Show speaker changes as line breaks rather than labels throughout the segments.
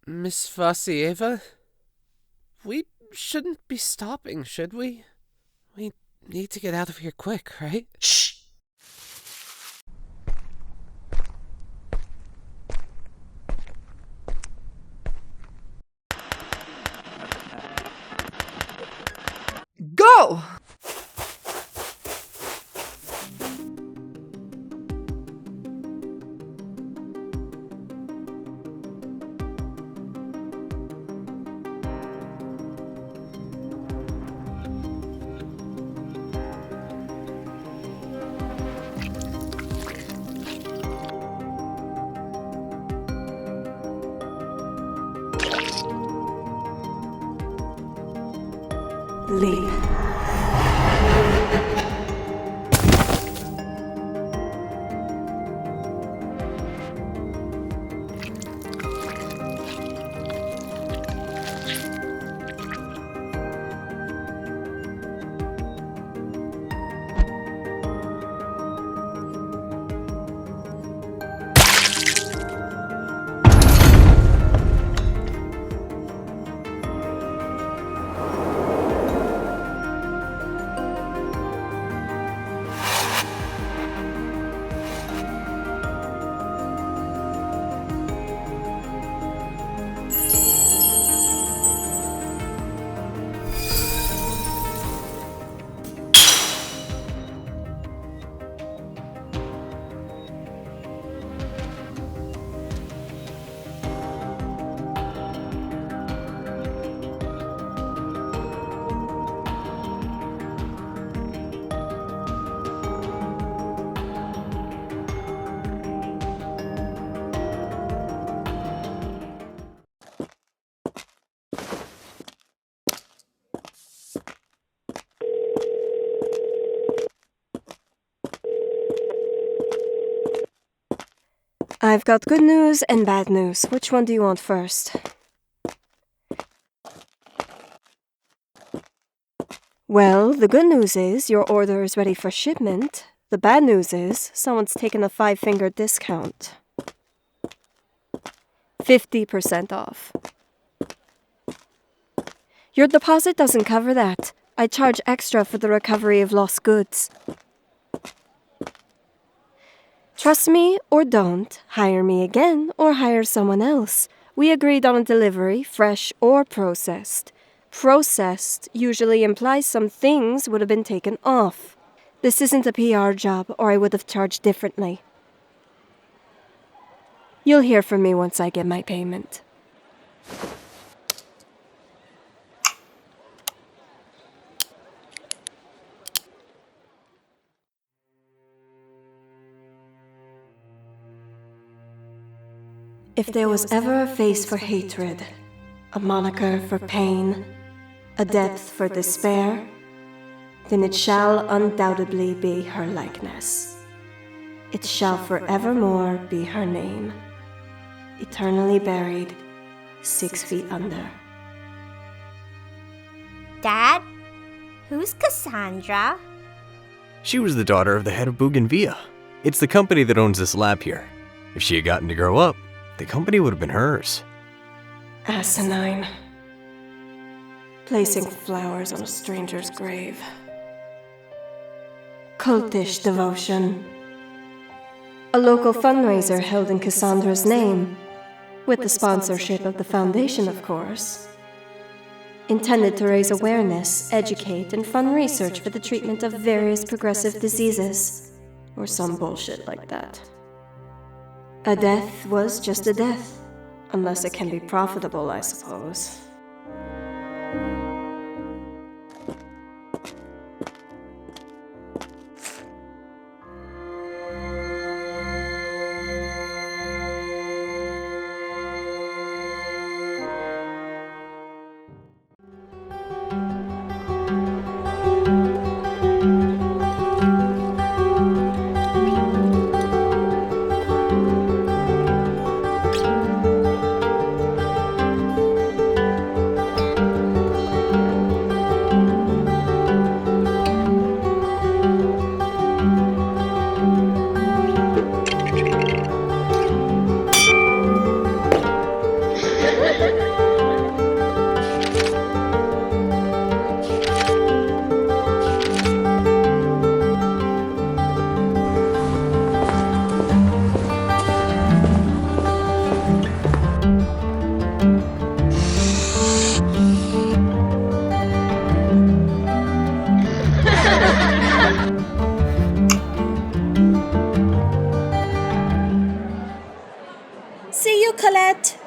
Miss Vasilieva? We shouldn't be stopping, should we? We need to get out of here quick, right?
Shh! Go!
Leave. I've got good news and bad news. Which one do you want first? Well, the good news is your order is ready for shipment. The bad news is someone's taken a 5-finger discount. 50% off. Your deposit doesn't cover that. I charge extra for the recovery of lost goods. Trust me or don't, hire me again or hire someone else. We agreed on a delivery, fresh or processed. Processed usually implies some things would have been taken off. This isn't a PR job or I would have charged differently. You'll hear from me once I get my payment. If there was ever a face for hatred, a moniker for pain, a depth for despair, then it shall undoubtedly be her likeness. It shall forevermore be her name, eternally buried 6 feet under.
Dad? Who's Cassandra?
She was the daughter of the head of Bougainvillea. It's the company that owns this lab here. If she had gotten to grow up, the company would have been hers.
Asinine. Placing flowers on a stranger's grave. Cultish devotion. A local fundraiser held in Cassandra's name, with the sponsorship of the foundation, of course. Intended to raise awareness, educate, and fund research for the treatment of various progressive diseases, or some bullshit like that. A death was just a death, unless it can be profitable, I suppose.
Colette.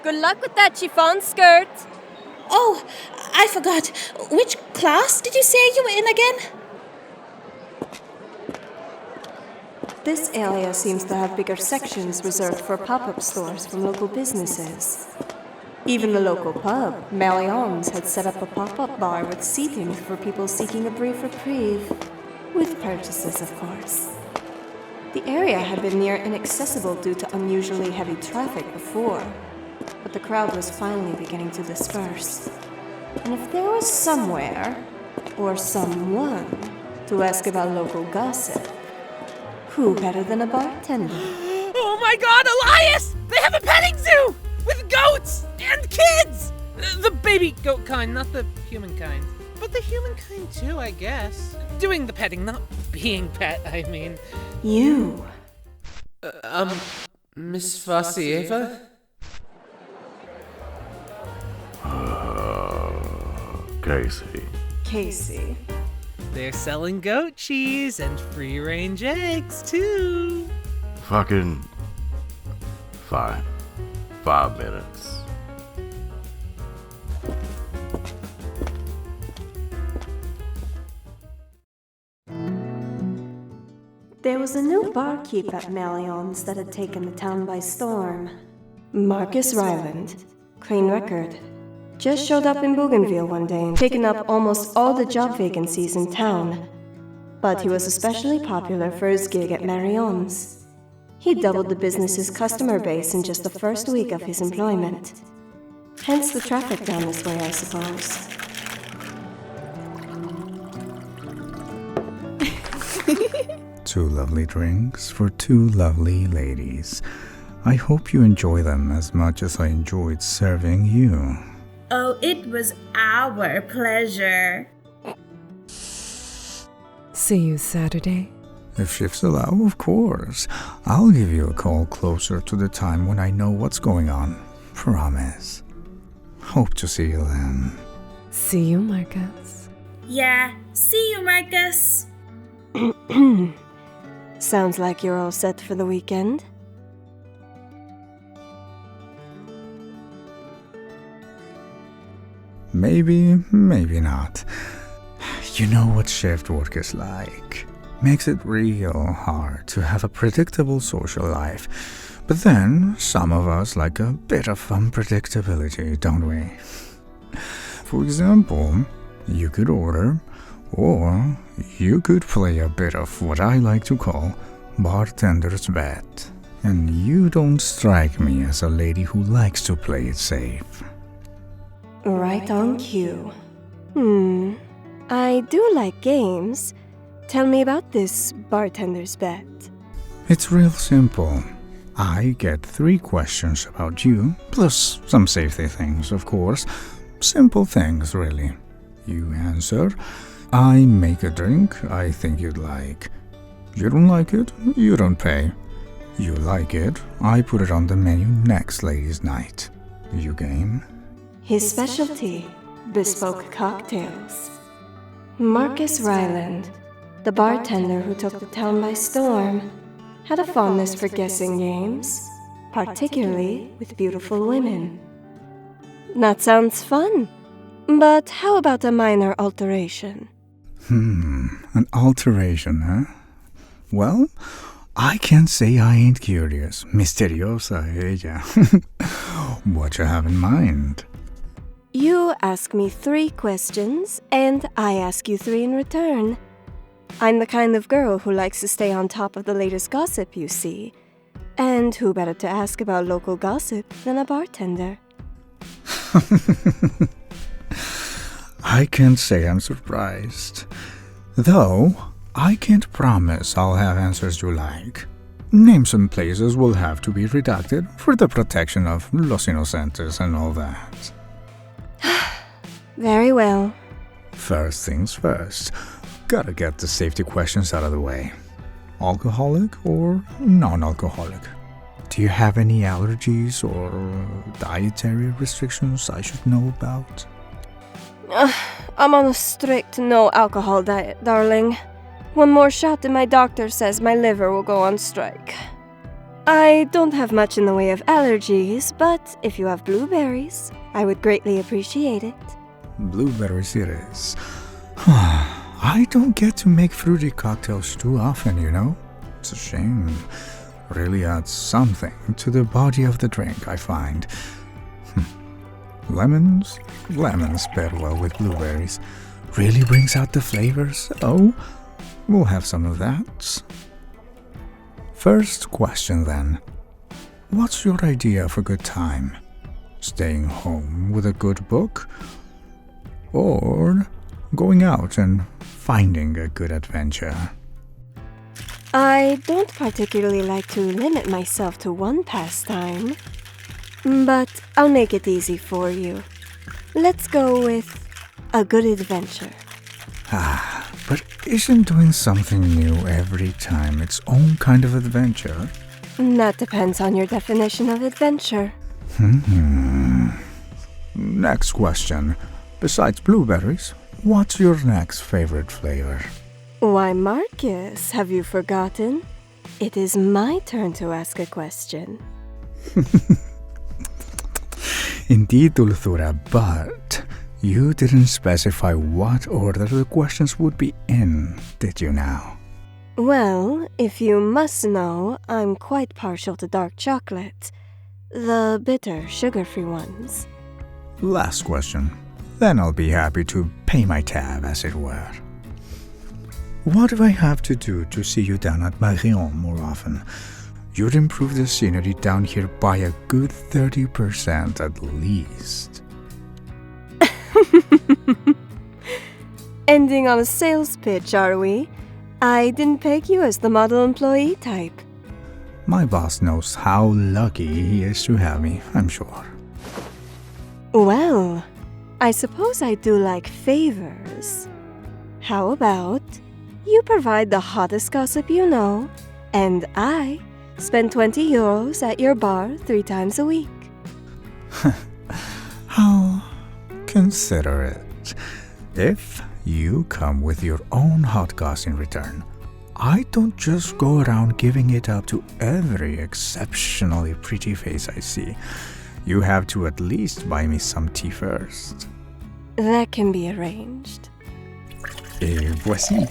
Good luck with that chiffon skirt.
Oh, I forgot. Which class did you say you were in again?
This area seems to have bigger sections reserved for pop-up stores from local businesses. Even the local pub, 𝓥𝓸𝓲𝓬𝓮, had set up a pop-up bar with seating for people seeking a brief reprieve. With purchases, of course. The area had been near inaccessible due to unusually heavy traffic before, but the crowd was finally beginning to disperse. And if there was somewhere, or someone, to ask about local gossip, who better than a bartender?
Oh my god, Elias! They have a petting zoo! With goats! And kids! The baby goat kind, not the human kind. But the human kind too, I guess. Doing the petting, not being pet, I mean.
You.
Miss Vasilieva?
Casey.
They're selling goat cheese and free-range eggs, too.
Fucking fine. 5 minutes.
There was a new barkeep at 𝓥𝓸𝓲𝓬𝓮 that had taken the town by storm. Markus Reiland, clean record. Just showed up in Bougainvillea one day and taken up almost all the job vacancies in town. But he was especially popular for his gig at 𝓥𝓸𝓲𝓬𝓮's. He doubled the business's customer base in just the first week of his employment. Hence the traffic down this way, I suppose.
Two lovely drinks for two lovely ladies. I hope you enjoy them as much as I enjoyed serving you.
Oh, it was our pleasure.
See you Saturday.
If shifts allow, of course. I'll give you a call closer to the time when I know what's going on. Promise. Hope to see you then.
See you, Markus.
Yeah, see you, Markus.
Sounds like you're all set for the weekend.
Maybe, maybe not. You know what shift work is like. Makes it real hard to have a predictable social life. But then, some of us like a bit of unpredictability, don't we? For example, you could order, or you could play a bit of what I like to call bartender's bet. And you don't strike me as a lady who likes to play it safe.
Right on cue. I do like games. Tell me about this bartender's bet.
It's real simple. I get 3 questions about you, plus some safety things, of course. Simple things, really. You answer. I make a drink I think you'd like. You don't like it, you don't pay. You like it, I put it on the menu next ladies' night. You game?
His specialty, bespoke cocktails. Markus Reiland, the bartender who took the town by storm, had a fondness for guessing games, particularly with beautiful women. That sounds fun, but how about a minor alteration?
An alteration, huh? Well, I can't say I ain't curious. Misteriosa ella. What you have in mind?
You ask me 3 questions, and I ask you 3 in return. I'm the kind of girl who likes to stay on top of the latest gossip, you see. And who better to ask about local gossip than a bartender?
I can't say I'm surprised. Though, I can't promise I'll have answers you like. Names and places will have to be redacted for the protection of Los Inocentes and all that.
Very well.
First things first. Gotta get the safety questions out of the way. Alcoholic or non-alcoholic? Do you have any allergies or dietary restrictions I should know about?
I'm on a strict no-alcohol diet, darling. One more shot and my doctor says my liver will go on strike. I don't have much in the way of allergies, but if you have blueberries, I would greatly appreciate it.
Blueberries it is. I don't get to make fruity cocktails too often, you know? It's a shame. Really adds something to the body of the drink, I find. Lemons pair well with blueberries. Really brings out the flavors. Oh, we'll have some of that. First question then. What's your idea of a good time? Staying home with a good book? Or going out and finding a good adventure?
I don't particularly like to limit myself to one pastime, but I'll make it easy for you. Let's go with a good adventure.
But isn't doing something new every time its own kind of adventure?
That depends on your definition of adventure.
Next question. Besides blueberries, what's your next favorite flavor?
Why, Markus, have you forgotten? It is my turn to ask a question.
Indeed, 𝓒𝓸𝓲, but you didn't specify what order the questions would be in, did you now?
Well, if you must know, I'm quite partial to dark chocolate. The bitter, sugar-free ones.
Last question. Then I'll be happy to pay my tab, as it were. What do I have to do to see you down at Marion more often? You'd improve the scenery down here by a good 30% at least.
Ending on a sales pitch, are we? I didn't peg you as the model employee type.
My boss knows how lucky he is to have me, I'm sure.
Well, I suppose I do like favors. How about you provide the hottest gossip you know, and I spend 20 euros at your bar 3 times a week?
I'll consider it. If you come with your own hot goss in return, I don't just go around giving it up to every exceptionally pretty face I see. You have to at least buy me some tea first.
That can be arranged.
Et voici.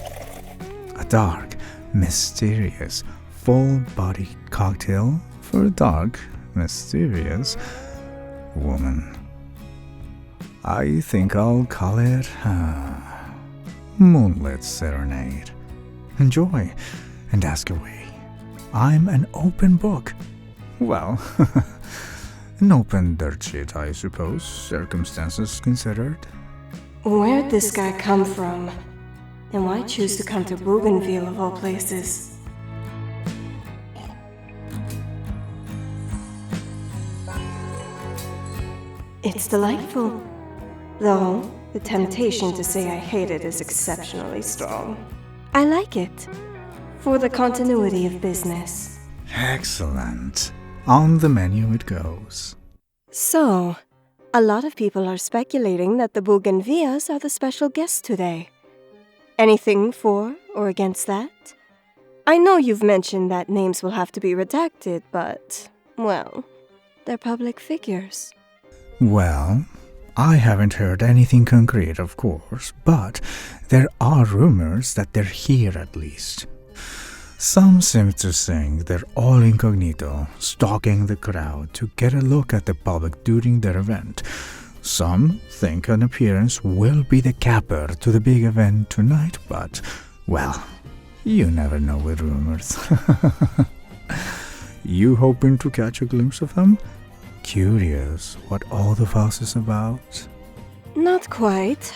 A dark, mysterious, full-bodied cocktail for a dark, mysterious woman. I think I'll call it Moonlit Serenade. Enjoy and ask away. I'm an open book. Well, an open dirt sheet, I suppose, circumstances considered.
Where'd this guy come from? And why choose to come to Bougainvillea of all places? It's delightful. Though, the temptation to say I hate it is exceptionally strong. I like it. For the continuity of business.
Excellent. On the menu it goes.
So, a lot of people are speculating that the Bougainvilleas are the special guests today. Anything for or against that? I know you've mentioned that names will have to be redacted, but, well, they're public figures.
Well, I haven't heard anything concrete, of course, but there are rumors that they're here at least. Some seem to think they're all incognito, stalking the crowd to get a look at the public during their event. Some think an appearance will be the capper to the big event tonight, but, well, you never know with rumors. You hoping to catch a glimpse of them? Curious what all the fuss is about?
Not quite.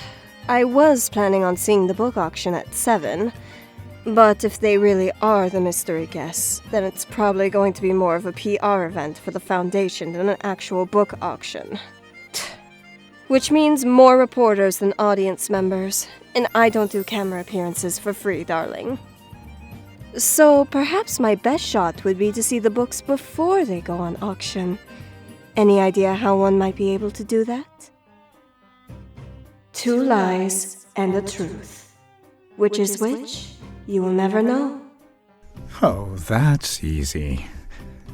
I was planning on seeing the book auction at 7, but if they really are the mystery guests, then it's probably going to be more of a PR event for the Foundation than an actual book auction. Which means more reporters than audience members, and I don't do camera appearances for free, darling. So perhaps my best shot would be to see the books before they go on auction. Any idea how one might be able to do that? 2 lies and a truth. Which is which, you will never know.
Oh, that's easy.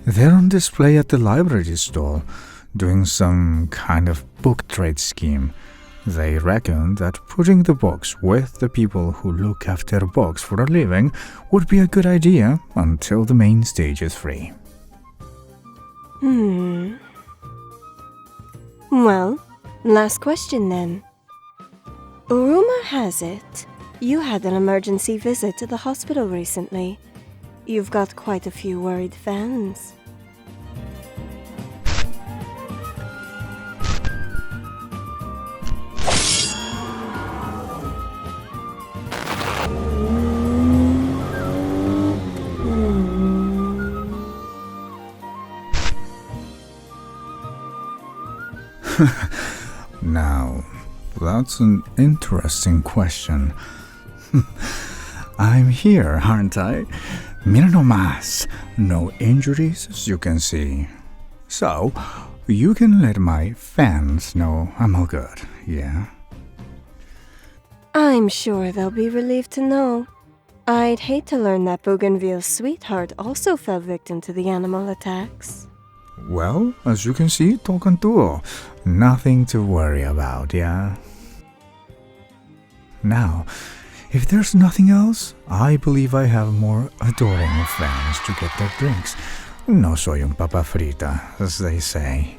They're on display at the library stall, doing some kind of book trade scheme. They reckon that putting the books with the people who look after books for a living would be a good idea until the main stage is free.
Well, last question then. Rumor has it you had an emergency visit to the hospital recently. You've got quite a few worried fans.
Now, that's an interesting question. I'm here, aren't I? Mira no más. No injuries, as you can see. So, you can let my fans know I'm all good, yeah?
I'm sure they'll be relieved to know. I'd hate to learn that Bougainvillea's sweetheart also fell victim to the animal attacks.
Well, as you can see, 𝓑𝓮𝓪. Nothing to worry about, yeah? Now, if there's nothing else, I believe I have more adoring fans to get their drinks. No soy un papa frita, as they say.